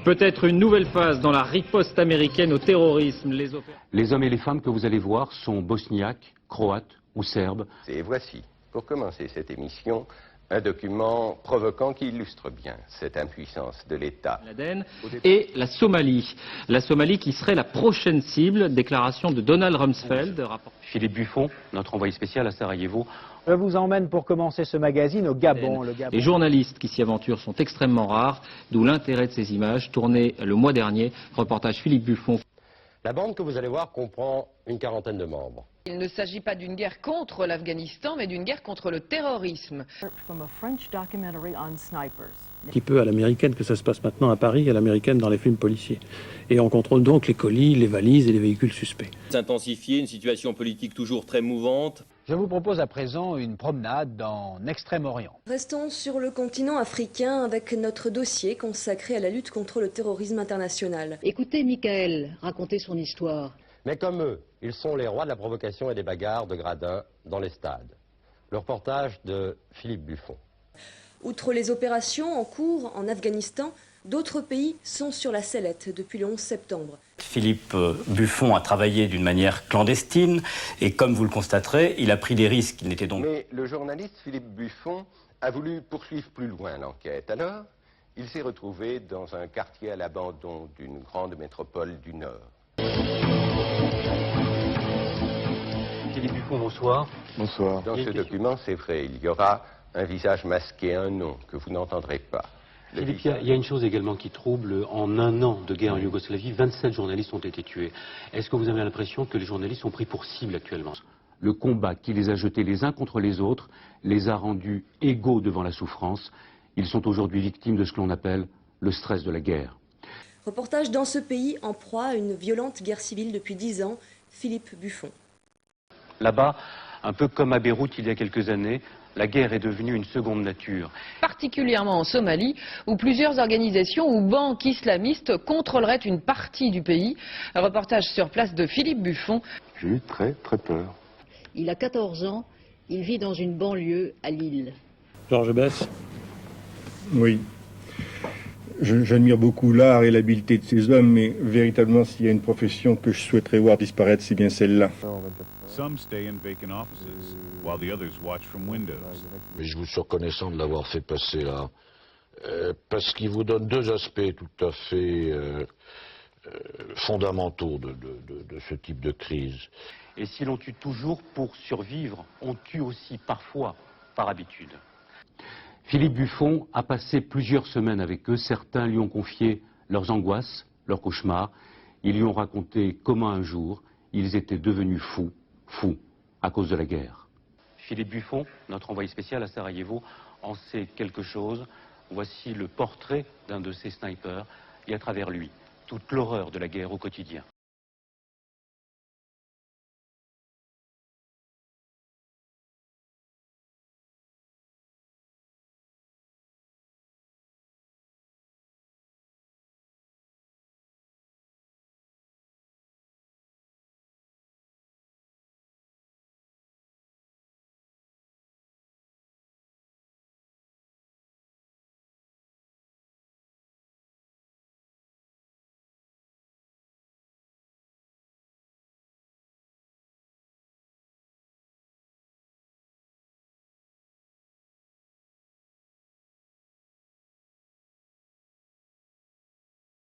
Peut-être une nouvelle phase dans la riposte américaine au terrorisme. Les hommes et les femmes que vous allez voir sont bosniaques, croates ou serbes. Et voici, pour commencer cette émission, un document provoquant qui illustre bien cette impuissance de l'État. Et la Somalie. La Somalie qui serait la prochaine cible, déclaration de Donald Rumsfeld. Philippe Buffon, notre envoyé spécial à Sarajevo. Je vous emmène pour commencer ce magazine au Gabon. Les journalistes qui s'y aventurent sont extrêmement rares, d'où l'intérêt de ces images tournées le mois dernier. Reportage Philippe Buffon. La bande que vous allez voir comprend une quarantaine de membres. Il ne s'agit pas d'une guerre contre l'Afghanistan, mais d'une guerre contre le terrorisme. Un petit peu à l'américaine que ça se passe maintenant à Paris, à l'américaine dans les films policiers. Et on contrôle donc les colis, les valises et les véhicules suspects. S'intensifier, une situation politique toujours très mouvante. Je vous propose à présent une promenade en Extrême-Orient. Restons sur le continent africain avec notre dossier consacré à la lutte contre le terrorisme international. Écoutez Michael raconter son histoire. Mais comme eux, ils sont les rois de la provocation et des bagarres de gradins dans les stades. Le reportage de Philippe Buffon. Outre les opérations en cours en Afghanistan, d'autres pays sont sur la sellette depuis le 11 septembre. Philippe Buffon a travaillé d'une manière clandestine et comme vous le constaterez, il a pris des risques qui n'étaient donc... Mais le journaliste Philippe Buffon a voulu poursuivre plus loin l'enquête. Alors, il s'est retrouvé dans un quartier à l'abandon d'une grande métropole du Nord. Philippe Buffon, bonsoir. Bonsoir. Dans ce document, c'est vrai, il y aura un visage masqué, un nom que vous n'entendrez pas. Philippe, il y a une chose également qui trouble. En un an de guerre en Yougoslavie, 27 journalistes ont été tués. Est-ce que vous avez l'impression que les journalistes sont pris pour cible actuellement? Le combat qui les a jetés les uns contre les autres les a rendus égaux devant la souffrance. Ils sont aujourd'hui victimes de ce que l'on appelle le stress de la guerre. Reportage dans ce pays en proie à une violente guerre civile depuis 10 ans, Philippe Buffon. Là-bas, un peu comme à Beyrouth il y a quelques années, la guerre est devenue une seconde nature. Particulièrement en Somalie, où plusieurs organisations ou banques islamistes contrôleraient une partie du pays. Un reportage sur place de Philippe Buffon. J'ai eu très peur. Il a 14 ans, il vit dans une banlieue à Lille. Georges Besse. Oui. J'admire beaucoup l'art et l'habileté de ces hommes, mais véritablement, s'il y a une profession que je souhaiterais voir disparaître, c'est bien celle-là. Mais je vous suis reconnaissant de l'avoir fait passer là, parce qu'il vous donne deux aspects tout à fait fondamentaux de ce type de crise. Et si l'on tue toujours pour survivre, on tue aussi parfois par habitude. Philippe Buffon a passé plusieurs semaines avec eux. Certains lui ont confié leurs angoisses, leurs cauchemars. Ils lui ont raconté comment un jour, ils étaient devenus fous, à cause de la guerre. Philippe Buffon, notre envoyé spécial à Sarajevo, en sait quelque chose. Voici le portrait d'un de ces snipers et à travers lui, toute l'horreur de la guerre au quotidien.